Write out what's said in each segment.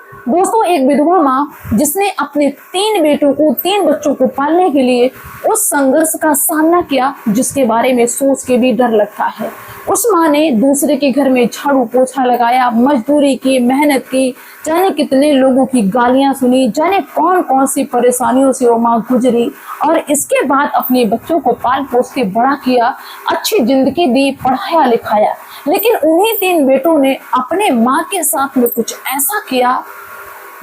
दोस्तों, एक विधवा माँ जिसने अपने 3 बच्चों को पालने के लिए उस संघर्ष का सामना किया जिसके बारे में सोच के भी डर लगता है। उस माँ ने दूसरे के घर में झाड़ू पोछा लगाया, मजदूरी की, मेहनत की, जाने कितने लोगों की गालियां सुनी, जाने कौन कौन सी परेशानियों से वो माँ गुजरी, और इसके बाद अपने बच्चों को पाल पोस के बड़ा किया, अच्छी जिंदगी दी, पढ़ाया लिखाया। लेकिन उन्हीं 3 बेटों ने अपने माँ के साथ में कुछ ऐसा किया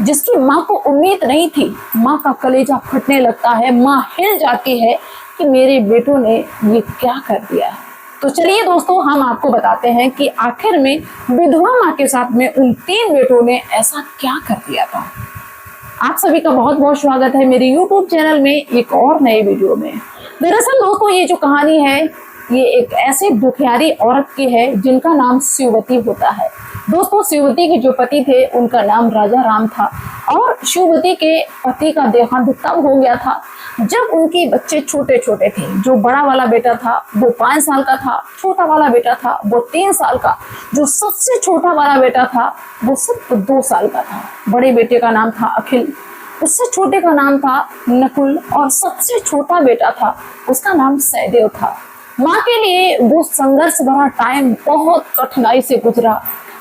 जिसकी माँ को उम्मीद नहीं थी। माँ का कलेजा फटने लगता है, माँ हिल जाती है कि मेरे बेटों ने ये क्या कर दिया है। तो चलिए दोस्तों, हम आपको बताते हैं कि आखिर में विधवा माँ के साथ में उन 3 बेटों ने ऐसा क्या कर दिया था। आप सभी का बहुत बहुत स्वागत है मेरे YouTube चैनल में एक और नए वीडियो में। दरअसल दोस्तों, ये जो कहानी है ये एक ऐसे दुखियारी औरत की है जिनका नाम शिववती होता है। दोस्तों, शिववती के जो पति थे उनका नाम राजा राम था, और शिववती के पति का देहांत तब हो गया था जब उनके बच्चे छोटे छोटे थे। जो बड़ा वाला बेटा था वो 5 साल का था, छोटा वाला बेटा था वो 3 साल का, जो सबसे छोटा वाला बेटा था वो सिर्फ 2 साल का था। बड़े बेटे का नाम था अखिल, उससे छोटे का नाम था नकुल, और सबसे छोटा बेटा था उसका नाम सहदेव था। माँ के लिए वो संघर्ष भरा टाइम बहुत कठिनाई से गुजरा।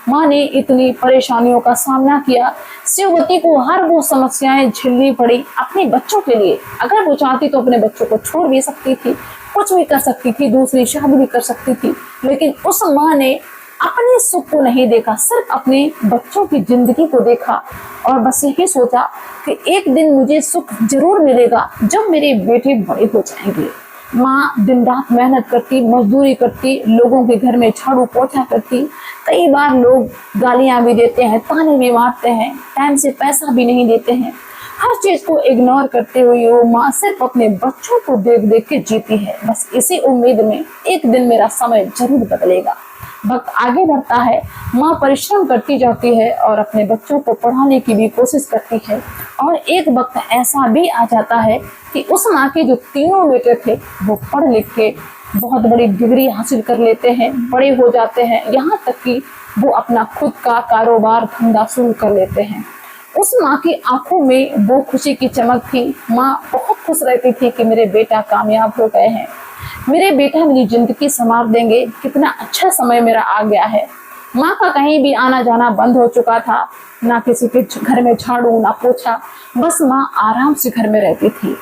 माँ ने इतनी परेशानियों का सामना किया, शिववती को हर वो समस्याएं झेलनी पड़ी अपने बच्चों के लिए। अगर वो चाहती तो अपने बच्चों को छोड़ भी सकती थी, कुछ भी कर सकती थी, दूसरी शादी भी कर सकती थी, लेकिन उस माँ ने अपने सुख को नहीं देखा, सिर्फ अपने बच्चों की जिंदगी को देखा, और बस यही सोचा कि एक दिन मुझे सुख जरूर मिलेगा जब मेरे बेटे बड़े हो जाएंगे। माँ दिन रात मेहनत करती, मजदूरी करती, लोगों के घर में झाड़ू पोछा करती। कई बार लोग गालियां भी देते हैं, ताने भी मारते हैं, टाइम से पैसा भी नहीं देते हैं। हर चीज को इग्नोर करते हुए वो माँ सिर्फ अपने बच्चों को देख देख के जीती है, बस इसी उम्मीद में एक दिन मेरा समय जरूर बदलेगा। वक्त आगे बढ़ता है, माँ परिश्रम करती जाती है और अपने बच्चों को पढ़ाने की भी कोशिश करती है, और एक वक्त ऐसा भी आ जाता है कि उस माँ के जो 3 बेटे थे वो पढ़ लिख के बहुत बड़ी डिग्री हासिल कर लेते हैं, बड़े हो जाते हैं, यहाँ तक कि वो अपना खुद का कारोबार धंधा शुरू कर लेते हैं। उस माँ की आंखों में वो खुशी की चमक थी। माँ बहुत खुश रहती थी कि मेरे बेटा कामयाब हो गए हैं, मेरे बेटा मेरी जिंदगी संवार देंगे, कितना अच्छा समय मेरा आ गया है। माँ का कहीं भी आना जाना बंद हो चुका था, ना किसी के घर में झाड़ू ना पोछा, बस माँ आराम से घर में रहती थी।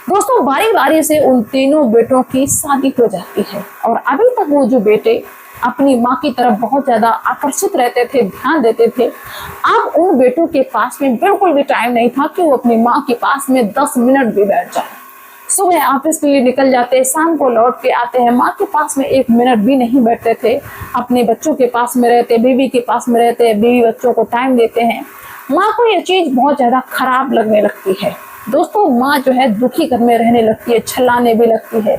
दोस्तों, बारी बारी से उन 3 बेटों की शादी हो जाती है, और अभी तक वो जो बेटे अपनी माँ की तरफ बहुत ज्यादा आकर्षित रहते थे, ध्यान देते थे, अब उन बेटों के पास में बिल्कुल भी टाइम नहीं था कि वो अपनी माँ के पास में 10 मिनट भी बैठ जाए। सुबह ऑफिस के लिए निकल जाते, शाम को लौट के आते हैं, माँ के पास में 1 मिनट भी नहीं बैठते थे। अपने बच्चों के पास में रहते, बीवी के पास में रहते, बीवी बच्चों को टाइम देते हैं। माँ को ये चीज बहुत ज्यादा खराब लगने लगती है। दोस्तों, माँ जो है दुखी घर में रहने लगती है, छल्लाने भी लगती है।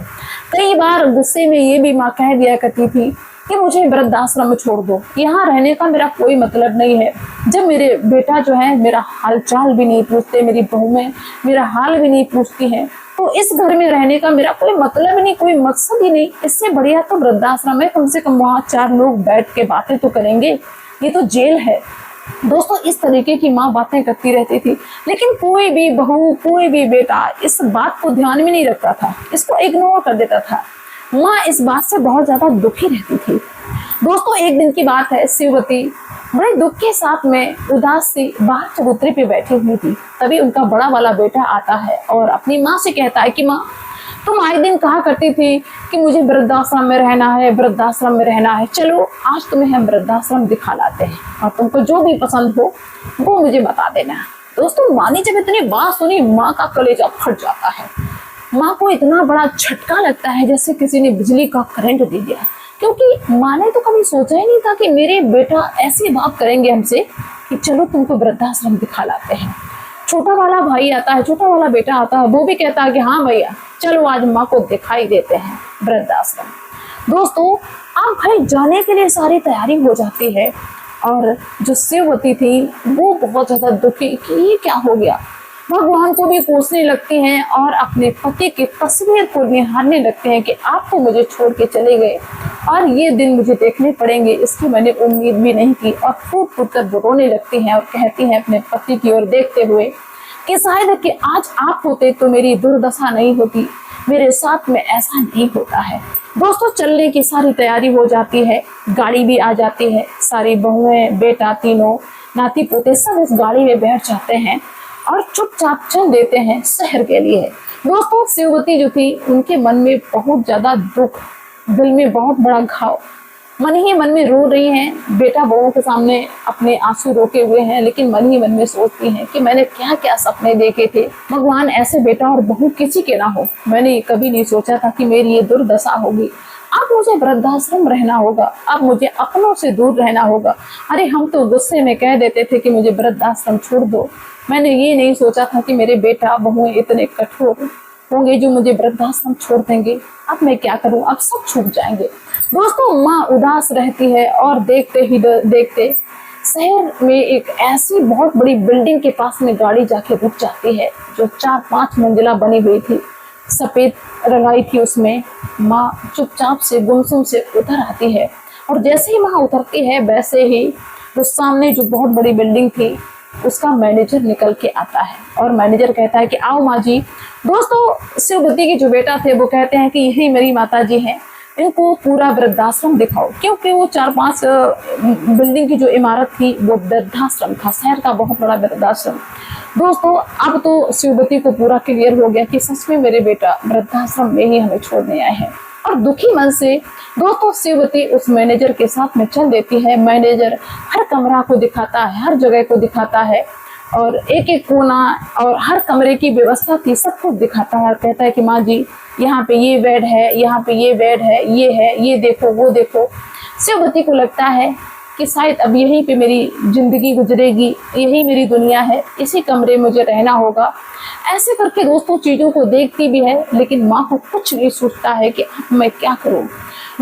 कई बार गुस्से में ये भी माँ कह दिया करती थी कि मुझे वृद्धाश्रम में छोड़ दो, यहाँ रहने का मेरा कोई मतलब नहीं है। जब मेरे बेटा जो है मेरा हालचाल भी नहीं पूछते, मेरी बहू में मेरा हाल भी नहीं पूछती है, तो इस घर में रहने का मेरा कोई मतलब नहीं, कोई मकसद ही नहीं। इससे बढ़िया तो वृद्धाश्रम है, कम से कम वहाँ 4 लोग बैठ के बातें तो करेंगे, ये तो जेल है। दोस्तों, इस तरीके की माँ बातें करती रहती थी, लेकिन कोई भी बहू, कोई भी बेटा इस बात को ध्यान में नहीं रखता था, इसको इग्नोर कर देता था। माँ इस बात से बहुत ज्यादा दुखी रहती थी। दोस्तों, एक दिन की बात है, शिववती बड़े दुख के साथ में उदास सी बाहर चबूतरे पे बैठी हुई थी। तभी उनका बड़ा वाला बेटा आता है और अपनी माँ से कहता है कि माँ, तुम आए दिन कहा करती थी कि मुझे वृद्धाश्रम में रहना है, वृद्धाश्रम में रहना है, चलो आज तुम्हें हम वृद्धाश्रम दिखा लाते हैं, और तुमको जो भी पसंद हो वो मुझे बता देना। दोस्तों, माँ ने जब इतनी बात सुनी, माँ का कलेजा फट जाता है। माँ को इतना बड़ा झटका लगता है जैसे किसी ने बिजली का करंट दे दिया, क्योंकि माँ ने तो कभी सोचा ही नहीं था कि मेरे बेटा ऐसी बात करेंगे हमसे कि चलो तुमको वृद्धाश्रम दिखा लाते हैं। छोटा वाला भाई आता है, छोटा वाला बेटा आता है, वो भी कहता है कि हाँ भैया चलो आज माँ को दिखाई देते हैं वृद्धाश्रम। दोस्तों, अब भाई जाने के लिए सारी तैयारी हो जाती है, और जो शिववती थी वो बहुत ज्यादा दुखी कि ये क्या हो गया। भगवान को भी कोसने लगते हैं और अपने पति की तस्वीर को निहारने लगते हैं कि आप तो मुझे छोड़ के चले गए और ये दिन मुझे देखने पड़ेंगे, इसकी मैंने उम्मीद भी नहीं की। और फूट फूट कर रोने लगती हैं और कहती हैं अपने पति की ओर देखते हुए कि शायद कि आज आप होते तो मेरी दुर्दशा नहीं होती, मेरे साथ में ऐसा नहीं होता है। दोस्तों, चलने की सारी तैयारी हो जाती है, गाड़ी भी आ जाती है, सारी बहुएं, बेटा, तीनों नाती पोते सब उस गाड़ी में बैठ जाते हैं और चुपचाप चल देते हैं शहर के लिए। दोस्तों, शिववती जो थी उनके मन में बहुत ज्यादा दुख, दिल में बहुत बड़ा घाव, मन ही मन में रो रही हैं। बेटा बहुओं के सामने अपने आंसू रोके हुए हैं, लेकिन मन ही मन में सोचती हैं कि मैंने क्या क्या सपने देखे थे, भगवान ऐसे बेटा और बहू किसी के ना हो। मैंने कभी नहीं सोचा था कि मेरी ये दुर्दशा होगी। अब मुझे वृद्धाश्रम रहना होगा, अब मुझे अपनों से दूर रहना होगा। अरे हम तो गुस्से में कह देते थे कि मुझे वृद्धाश्रम छोड़ दो। मैंने ये नहीं सोचा था कि मेरे बेटा बहुएं इतने कठोर होंगे जो मुझे वृद्धाश्रम छोड़ देंगे। अब मैं क्या करूं, अब सब छूट जाएंगे। दोस्तों, माँ उदास रहती है और देखते ही देखते शहर में एक ऐसी बहुत बड़ी बिल्डिंग के पास में गाड़ी जाके रुक जाती है जो 4-5 मंजिला बनी हुई थी, सफेद रंगाई थी उसमें। माँ चुपचाप से गुमसुम से उतर आती है और जैसे ही माँ उतरती है वैसे ही उस सामने जो बहुत बड़ी बिल्डिंग थी उसका मैनेजर निकल के आता है और मैनेजर कहता है कि आओ माँ जी। दोस्तों, शिववती के जो बेटा थे वो कहते हैं कि यही मेरी माता जी हैं, इनको पूरा वृद्धाश्रम दिखाओ, क्योंकि वो 4-5 बिल्डिंग की जो इमारत थी वो वृद्धाश्रम था, शहर का बहुत बड़ा वृद्धाश्रम। दोस्तों, अब तो शिववती को पूरा क्लियर हो गया कि सच में मेरे बेटा वृद्धाश्रम में ही हमें छोड़ने आए हैं। और दुखी मन से दोस्तों शिववती उस मैनेजर के साथ में चल देती है। मैनेजर हर कमरा को दिखाता है, हर जगह को दिखाता है और एक एक कोना और हर कमरे की व्यवस्था थी सब कुछ दिखाता है और कहता है कि माँ जी यहाँ पे ये बेड है, यहाँ पे ये बेड है, ये देखो, वो देखो। शिववती को लगता है कि शायद अब यहीं पे मेरी जिंदगी गुजरेगी, यही मेरी दुनिया है, इसी कमरे में मुझे रहना होगा। ऐसे करके दोस्तों चीज़ों को देखती भी है, लेकिन माँ को कुछ नहीं सोचता है कि अब मैं क्या करूँ।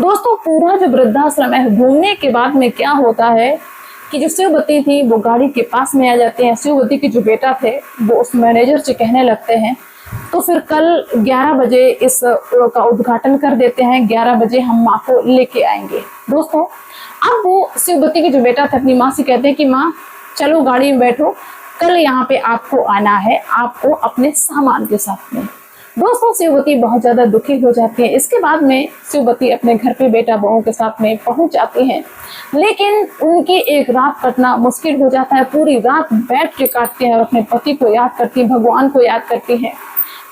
दोस्तों, पूरा जो वृद्धाश्रम है घूमने के बाद में क्या होता है कि जो शिववती थी वो गाड़ी के पास में आ जाते हैं। शिववती के जो बेटा थे वो उस मैनेजर से कहने लगते हैं तो फिर कल 11 बजे इस का उद्घाटन कर देते हैं, 11 बजे हम माँ को लेके आएंगे। दोस्तों, अब वो शिववती के जो बेटा था अपनी माँ से कहते हैं कि माँ चलो गाड़ी में बैठो, कल यहाँ पे आपको आना है, आपको अपने सामान के साथ में। दोस्तों, शिववती बहुत ज्यादा दुखी हो जाती है। इसके बाद में शिववती अपने घर पे बेटा बहुओं के साथ में पहुंच जाती हैं, लेकिन उनकी एक रात कटना मुश्किल हो जाता है। पूरी रात बैठ के काटती हैं और अपने पति को याद करती हैं, भगवान को याद करती हैं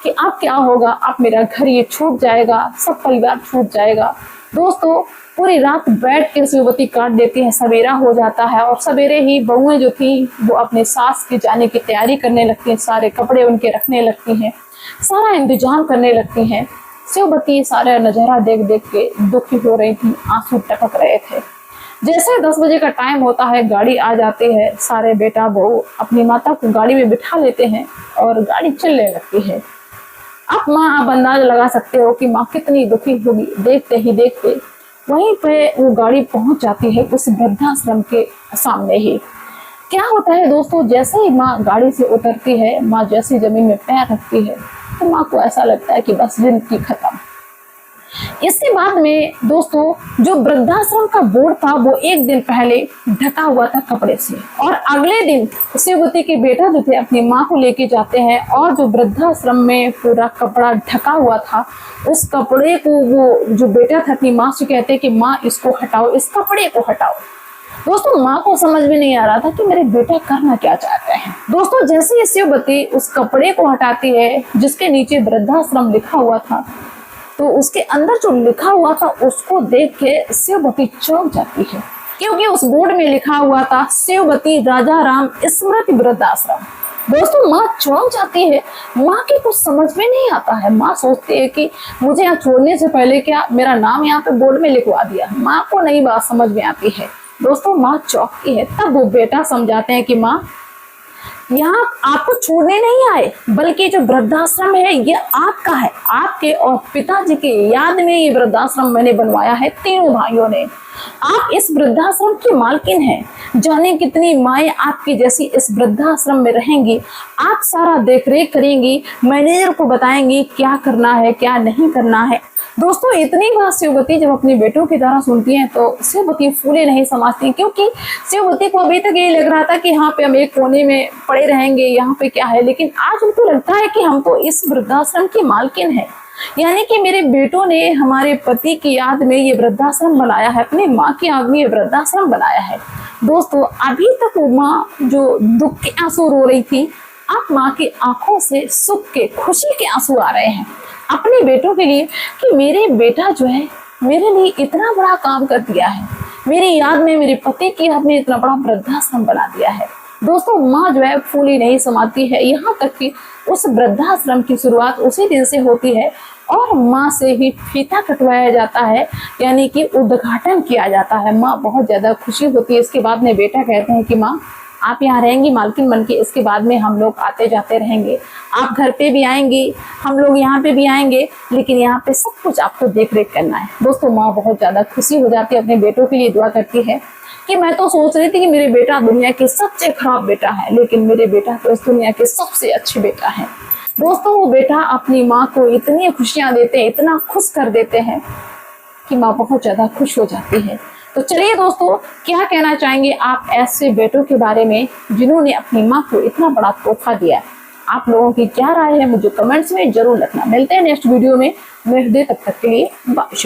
कि अब क्या होगा, अब मेरा घर ये छूट जाएगा, सब परिवार छूट जाएगा। दोस्तों, पूरी रात बैठ के शिववती काट देती है। सवेरा हो जाता है और सवेरे ही बहुएं जो थी वो अपने सास के जाने की तैयारी करने लगती हैं, सारे कपड़े उनके रखने लगती हैं, सारा इंतजाम करने लगती हैं। शिववती सारा नजारा देख देख के दुखी हो रही थी, आंसू टपक रहे थे। जैसे 10 बजे का टाइम होता है, गाड़ी आ जाती है, सारे बेटा बहू अपनी माता को गाड़ी में बिठा लेते हैं और गाड़ी चलने लगती है। अब माँ आप अंदाज लगा सकते हो कि माँ कितनी दुखी होगी। देखते ही देखते वहीं पे वो गाड़ी पहुंच जाती है उस वृद्धाश्रम के सामने ही। क्या होता है दोस्तों, जैसे ही माँ गाड़ी से उतरती है, माँ जैसे जमीन में पैर रखती है तो माँ को ऐसा लगता है कि बस जिंदगी खत्म। इसके बाद में दोस्तों जो वृद्धाश्रम का बोर्ड था वो एक दिन पहले ढका हुआ था कपड़े से, और अगले दिन शिववती के बेटा जो थे अपनी माँ को लेके जाते हैं और जो वृद्धाश्रम में पूरा कपड़ा ढका हुआ था उस कपड़े को वो जो बेटा था अपनी माँ से कहते हैं कि माँ इसको हटाओ, इस कपड़े को हटाओ। दोस्तों, माँ को समझ में नहीं आ रहा था कि मेरे बेटा करना क्या चाहते हैं। दोस्तों, जैसे ही शिववती उस कपड़े को हटाती है जिसके नीचे वृद्धाश्रम लिखा हुआ था, तो उसके अंदर जो लिखा हुआ था उसको देख के शिववती चौंक जाती है, क्योंकि उस बोर्ड में लिखा हुआ था शिववती राजा राम स्मृति वृद्धाश्रम। दोस्तों, माँ चौंक जाती है, माँ के कुछ समझ में नहीं आता है। माँ सोचती है कि मुझे यहाँ छोड़ने से पहले क्या मेरा नाम यहाँ पे बोर्ड में लिखवा दिया। माँ को नई बात समझ में आती है। दोस्तों, माँ चौंकती है। तब वो बेटा समझाते हैं कि माँ यहाँ आपको छोड़ने नहीं आए, बल्कि जो वृद्धाश्रम है ये आपका है। आपके और पिताजी की याद में ये वृद्धाश्रम मैंने बनवाया है, तीनों भाइयों ने। आप इस वृद्धाश्रम की मालकिन हैं। जाने कितनी माएँ आपकी जैसी इस वृद्धाश्रम में रहेंगी। आप सारा देख रेख करेंगी, मैनेजर को बताएंगी क्या करना है क्या नहीं करना है। दोस्तों, इतनी बात शिववती जब अपने बेटों की तरह सुनती हैं तो शिववती फूले नहीं समाती, क्योंकि शिववती को अभी तक ये लग रहा था कि यहाँ पे हम एक कोने में पड़े रहेंगे, यहाँ पे क्या है। लेकिन आज उनको लगता है कि हम तो इस वृद्धाश्रम की मालकिन है, यानी कि मेरे बेटों ने हमारे पति की याद में ये वृद्धाश्रम बनाया है, अपनी माँ की याद में ये वृद्धाश्रम बनाया है। दोस्तों, अभी तक वो माँ जो दुख के आंसू रो रही थी, अब माँ की आंखों से सुख के, खुशी के आंसू आ रहे हैं अपने बेटों के लिए, कि मेरे बेटा जो है मेरे लिए इतना बड़ा काम कर दिया है, मेरी याद में, मेरे पति की याद में इतना बड़ा वृद्धाश्रम बना दिया है। दोस्तों, माँ जो है फूली नहीं समाती है, यहाँ तक कि उस वृद्धाश्रम की शुरुआत उसी दिन से होती है और माँ से ही फीता कटवाया जाता है, यानी कि उद्घाटन किया जाता है। माँ बहुत ज़्यादा खुशी होती है। इसके बाद में बेटा कहते हैं कि माँ आप यहाँ रहेंगी मालकिन बन के, इसके बाद में हम लोग आते जाते रहेंगे, आप घर पे भी आएंगी, हम लोग यहाँ पे भी आएंगे, लेकिन यहाँ पे सब कुछ आपको देख रेख करना है। दोस्तों, माँ बहुत ज़्यादा खुशी हो जाती है, अपने बेटों के लिए दुआ करती है कि मैं तो सोच रही थी कि मेरे बेटा दुनिया के सबसे खराब बेटा है, लेकिन मेरे बेटा तो इस दुनिया के सबसे अच्छे बेटा है। दोस्तों, वो बेटा अपनी माँ को इतनी खुशियाँ देते हैं, इतना खुश कर देते हैं कि माँ बहुत ज़्यादा खुश हो जाती है। तो चलिए दोस्तों, क्या कहना चाहेंगे आप ऐसे बेटों के बारे में जिन्होंने अपनी माँ को इतना बड़ा तोहफा दिया है? आप लोगों की क्या राय है मुझे कमेंट्स में जरूर लिखना। मिलते हैं नेक्स्ट वीडियो में। तब तक के लिए बाय।